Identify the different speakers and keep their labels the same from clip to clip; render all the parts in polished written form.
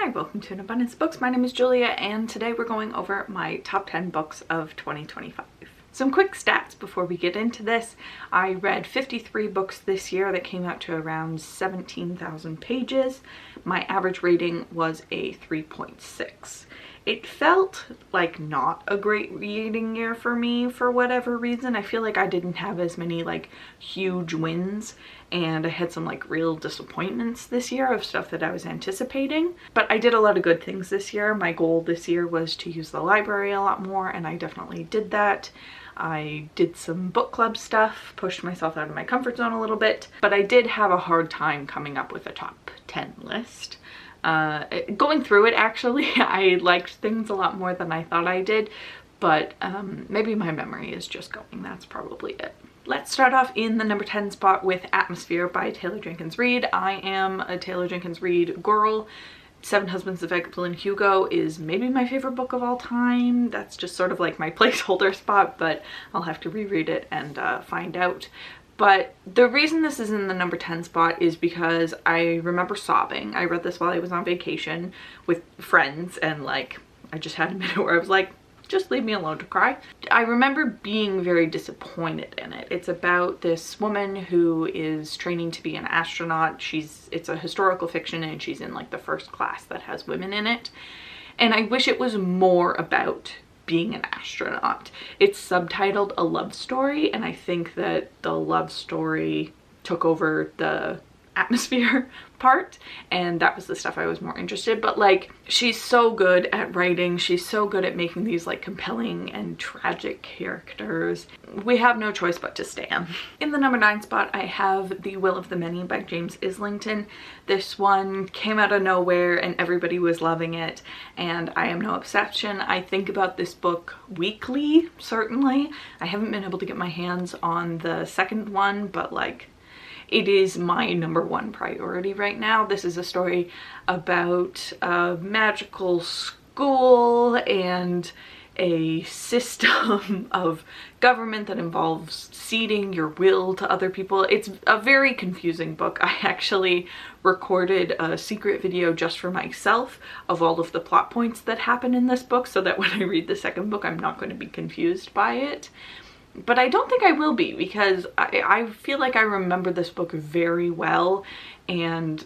Speaker 1: Hi, welcome to An Abundance of Books. My name is Julia and today we're going over my top 10 books of 2025. Some quick stats before we get into this. I read 53 books this year that came out to around 17,000 pages. My average rating was a 3.6. It felt like not a great reading year for me for whatever reason. I feel like I didn't have as many like huge wins, and I had some like real disappointments this year of stuff that I was anticipating. But I did a lot of good things this year. My goal this year was to use the library a lot more, and I definitely did that. I did some book club stuff, pushed myself out of my comfort zone a little bit, but I did have a hard time coming up with a top 10 list. Going through it, actually, I liked things a lot more than I thought I did, but maybe my memory is just going. That's probably it. Let's start off in the number 10 spot with Atmosphere by Taylor Jenkins Reid. I am a Taylor Jenkins Reid girl. Seven Husbands of Evelyn Hugo is maybe my favorite book of all time. That's just sort of like my placeholder spot, but I'll have to reread it and find out. But the reason this is in the number 10 spot is because I remember sobbing. I read this while I was on vacation with friends, and like I just had a minute where I was like, just leave me alone to cry. I remember being very disappointed in it. It's about this woman who is training to be an astronaut. It's a historical fiction, and she's in like the first class that has women in it. And I wish it was more about being an astronaut. It's subtitled A Love Story, and I think that the love story took over the atmosphere part, and that was the stuff I was more interested. But like, she's so good at writing, she's so good at making these like compelling and tragic characters. We have no choice but to stan. In the number 9 spot, I have The Will of the Many by James Islington. This one came out of nowhere and everybody was loving it, and I am no exception. I think about this book weekly, certainly. I haven't been able to get my hands on the second one, but like, it is my number 1 priority right now. This is a story about a magical school and a system of government that involves ceding your will to other people. It's a very confusing book. I actually recorded a secret video just for myself of all of the plot points that happen in this book, so that when I read the second book, I'm not going to be confused by it. But I don't think I will be, because I feel like I remember this book very well, and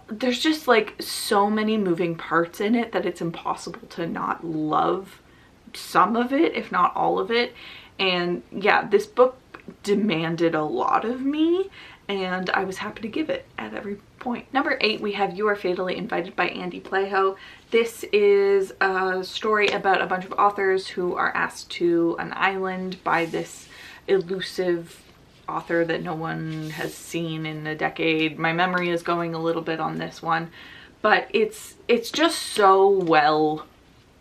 Speaker 1: there's just like so many moving parts in it that it's impossible to not love some of it, if not all of it. And yeah, this book demanded a lot of me, and I was happy to give it at every point. Number 8, we have You Are Fatally Invited by Ande Pliego. This is a story about a bunch of authors who are asked to an island by this elusive author that no one has seen in a decade. My memory is going a little bit on this one, but it's just so well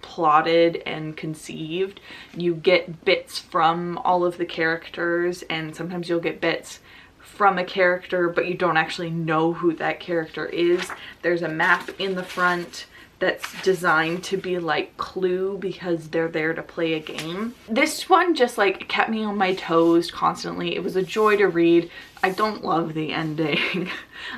Speaker 1: plotted and conceived. You get bits from all of the characters, and sometimes you'll get bits from a character, but you don't actually know who that character is. There's a map in the front that's designed to be like Clue, because they're there to play a game. This one just like kept me on my toes constantly. It was a joy to read. I don't love the ending.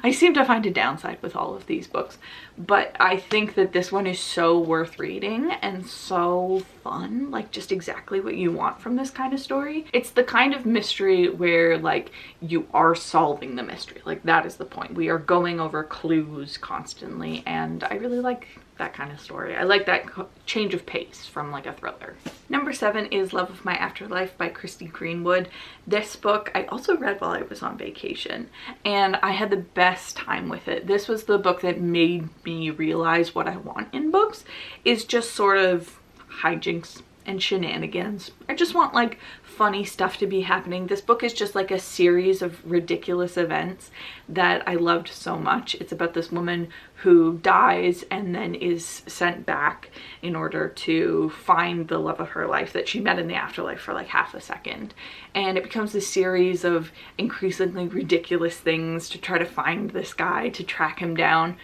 Speaker 1: I seem to find a downside with all of these books, but I think that this one is so worth reading and so fun, like just exactly what you want from this kind of story. It's the kind of mystery where like you are solving the mystery. Like, that is the point. We are going over clues constantly, and I really like that kind of story. I like that change of pace from like a thriller. Number 7 is Love of My Afterlife by Kirsty Greenwood. This book I also read while I was on vacation, and I had the best time with it. This was the book that made me realize what I want in books is just sort of hijinks and shenanigans. I just want like funny stuff to be happening. This book is just like a series of ridiculous events that I loved so much. It's about this woman who dies and then is sent back in order to find the love of her life that she met in the afterlife for like half a second. And it becomes a series of increasingly ridiculous things to try to find this guy, to track him down.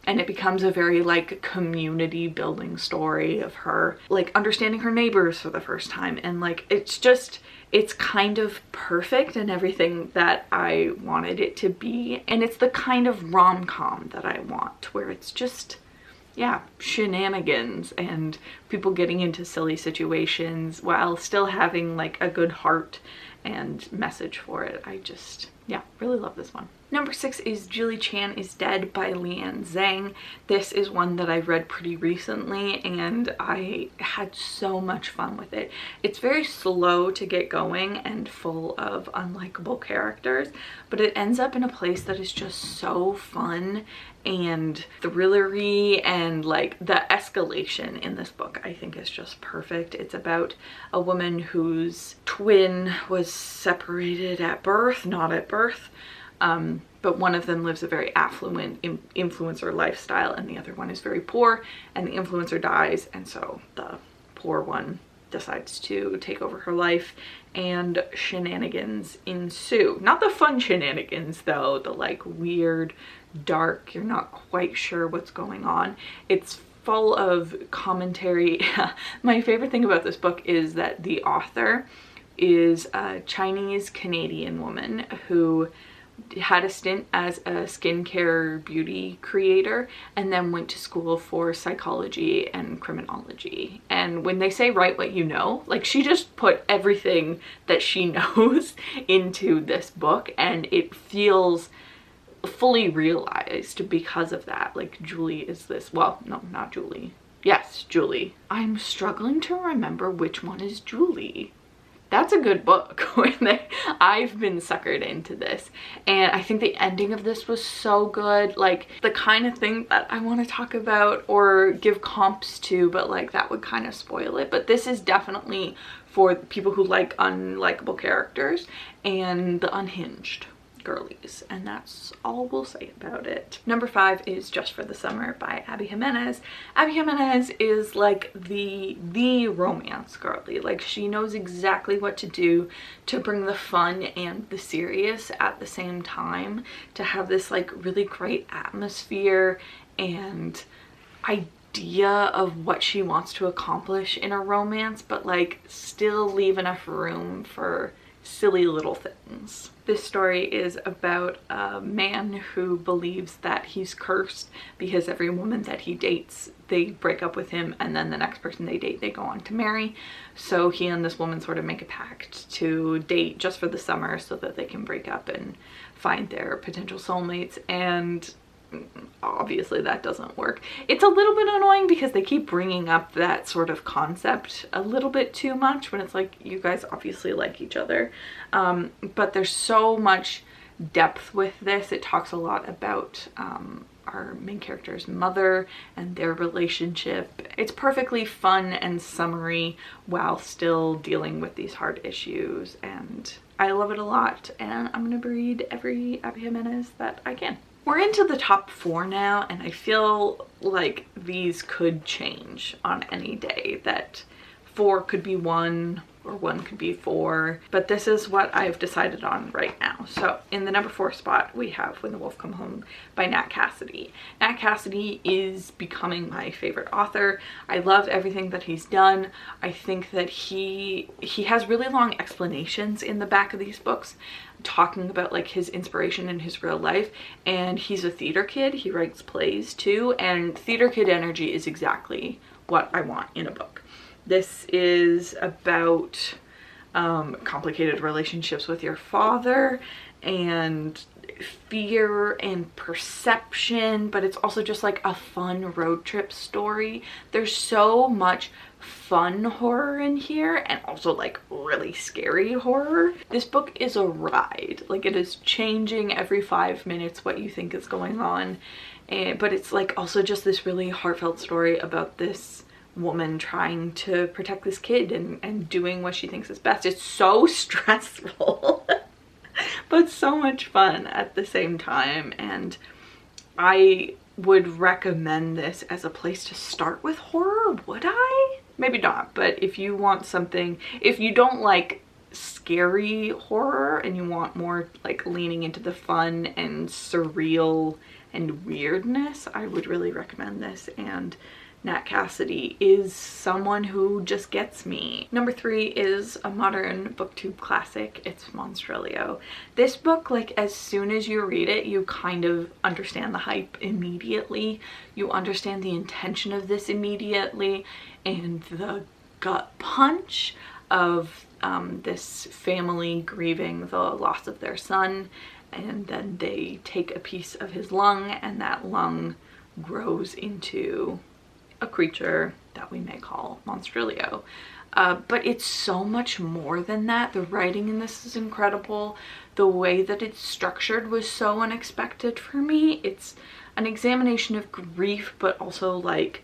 Speaker 1: And it becomes a very like community building story of her like understanding her neighbors for the first time, and like it's kind of perfect and everything that I wanted it to be. And it's the kind of rom-com that I want, where it's just yeah, shenanigans and people getting into silly situations while still having like a good heart and message for it. I just, yeah, really love this one. Number 6 is Julie Chan is Dead by Liann Zhang. This is one that I read pretty recently and I had so much fun with it. It's very slow to get going and full of unlikable characters, but it ends up in a place that is just so fun and thrillery, and like the escalation in this book I think is just perfect. It's about a woman whose twin was separated at birth, not at birth, but one of them lives a very affluent influencer lifestyle and the other one is very poor, and the influencer dies, and so the poor one decides to take over her life and shenanigans ensue. Not the fun shenanigans though, the like weird, dark, you're not quite sure what's going on. It's full of commentary. My favorite thing about this book is that the author is a Chinese Canadian woman who had a stint as a skincare beauty creator and then went to school for psychology and criminology. And when they say write what you know, like she just put everything that she knows into this book and it feels fully realized because of that. Like Julie is this, well, no, not Julie. Yes, Julie. I'm struggling to remember which one is Julie. That's a good book. I've been suckered into this and I think the ending of this was so good, like the kind of thing that I want to talk about or give comps to, but like that would kind of spoil it. But this is definitely for people who like unlikable characters and the unhinged girlies, and that's all we'll say about it. Number 5 is Just for the Summer by Abby Jimenez. Abby Jimenez is like the romance girly. Like she knows exactly what to do to bring the fun and the serious at the same time, to have this like really great atmosphere and idea of what she wants to accomplish in a romance, but like still leave enough room for silly little things. This story is about a man who believes that he's cursed because every woman that he dates, they break up with him, and then the next person they date, they go on to marry. So he and this woman sort of make a pact to date just for the summer so that they can break up and find their potential soulmates, and obviously that doesn't work. It's a little bit annoying because they keep bringing up that sort of concept a little bit too much when it's like, you guys obviously like each other, but there's so much depth with this. It talks a lot about our main character's mother and their relationship. It's perfectly fun and summery while still dealing with these hard issues, and I love it a lot, and I'm gonna read every Abby Jimenez that I can. We're into the top 4 now, and I feel like these could change on any day, that 4 could be 1 or 1 could be 4, but this is what I've decided on right now. So in the number 4 spot, we have When the Wolf Come Home by Nat Cassidy. Nat Cassidy is becoming my favorite author. I love everything that he's done. I think that he has really long explanations in the back of these books talking about like his inspiration in his real life, and he's a theater kid. He writes plays too, and theater kid energy is exactly what I want in a book. This is about complicated relationships with your father and fear and perception, but it's also just like a fun road trip story. There's so much fun horror in here and also like really scary horror. This book is a ride. Like it is changing every 5 minutes what you think is going on, but it's like also just this really heartfelt story about this woman trying to protect this kid and doing what she thinks is best. It's so stressful but so much fun at the same time, and I would recommend this as a place to start with horror. Would I? Maybe not, but if you want something, if you don't like scary horror and you want more like leaning into the fun and surreal and weirdness, I would really recommend this. And Nat Cassidy is someone who just gets me. Number 3 is a modern booktube classic. It's Monstrillio. This book, like, as soon as you read it, you kind of understand the hype immediately. You understand the intention of this immediately, and the gut punch of this family grieving the loss of their son, and then they take a piece of his lung, and that lung grows into a creature that we may call Monstrillio. But it's so much more than that. The writing in this is incredible. The way that it's structured was so unexpected for me. It's an examination of grief, but also like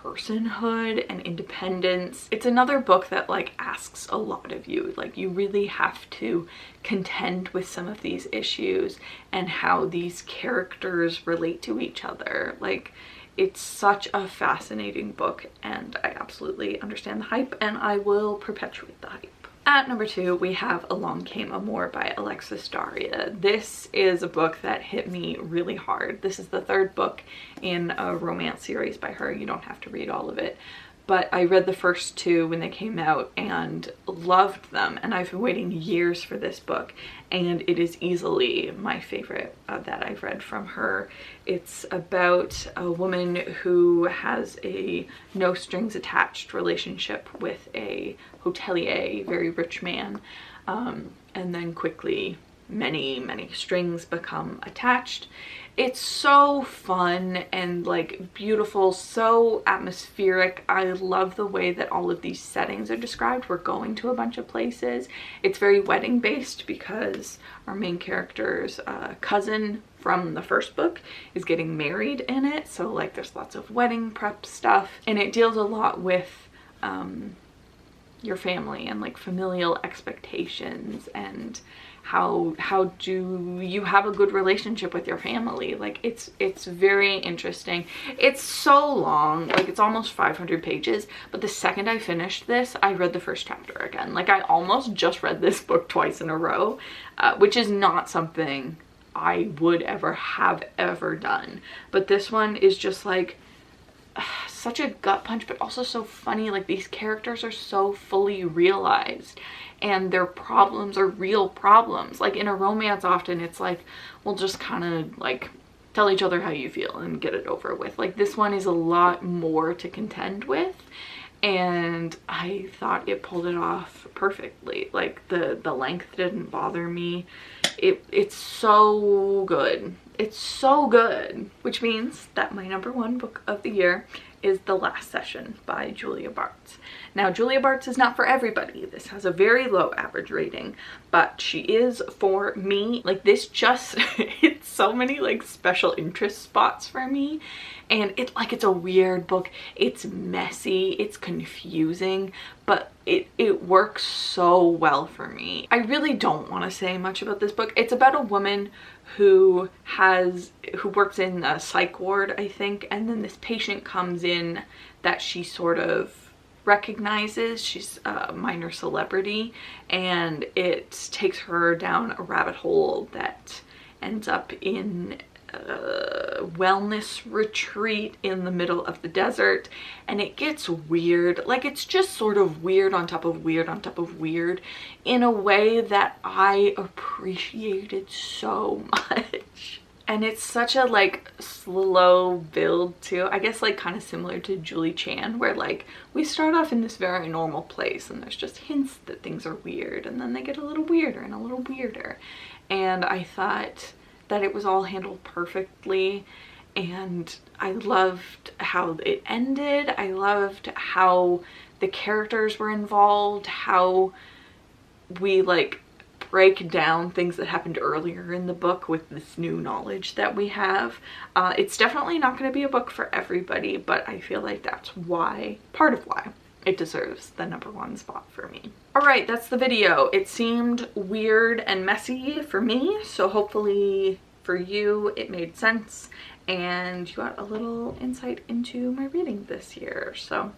Speaker 1: personhood and independence. It's another book that like asks a lot of you. Like, you really have to contend with some of these issues and how these characters relate to each other. Like, it's such a fascinating book, and I absolutely understand the hype, and I will perpetuate the hype. At number 2, we have Along Came Amor by Alexis Daria. This is a book that hit me really hard. This is the 3rd book in a romance series by her. You don't have to read all of it. But I read the first 2 when they came out and loved them, and I've been waiting years for this book, and it is easily my favorite that I've read from her. It's about a woman who has a no strings attached relationship with a hotelier, very rich man, and then quickly many strings become attached. It's so fun and like beautiful, so atmospheric. I love the way that all of these settings are described. We're going to a bunch of places. It's very wedding based because our main character's cousin from the first book is getting married in it. So like there's lots of wedding prep stuff, and it deals a lot with your family and like familial expectations and how do you have a good relationship with your family. Like it's very interesting. It's so long, like it's almost 500 pages, but the second I finished this, I read the first chapter again. Like I almost just read this book twice in a row, which is not something I would have ever done. But this one is just like such a gut punch, but also so funny. Like these characters are so fully realized and their problems are real problems. Like in a romance, often it's like, we'll just kind of like tell each other how you feel and get it over with. Like this one is a lot more to contend with, and I thought it pulled it off perfectly. Like the length didn't bother me. It's so good. It's so good. Which means that my number 1 book of the year is The Last Session by Julia Bartz. Now, Julia Bartz is not for everybody. This has a very low average rating, but she is for me. Like this just hits so many like special interest spots for me. And it's a weird book. It's messy, it's confusing, but it works so well for me. I really don't want to say much about this book. It's about a woman who works in a psych ward, I think, and then this patient comes in that she sort of recognizes. She's a minor celebrity, and it takes her down a rabbit hole that ends up in a wellness retreat in the middle of the desert, and it gets weird. Like it's just sort of weird on top of weird on top of weird in a way that I appreciated so much. And it's such a like slow build too. I guess like kind of similar to Julie Chan, where like we start off in this very normal place and there's just hints that things are weird, and then they get a little weirder and a little weirder. And I thought that it was all handled perfectly, and I loved how it ended. I loved how the characters were involved, how we like break down things that happened earlier in the book with this new knowledge that we have. It's definitely not going to be a book for everybody, but I feel like that's why, part of why, it deserves the number 1 spot for me. Alright, that's the video. It seemed weird and messy for me, so hopefully for you it made sense and you got a little insight into my reading this year. So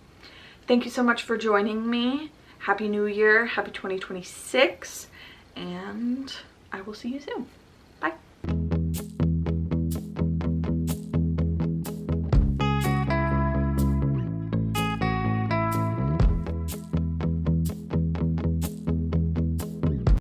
Speaker 1: thank you so much for joining me. Happy New Year, happy 2026, and I will see you soon.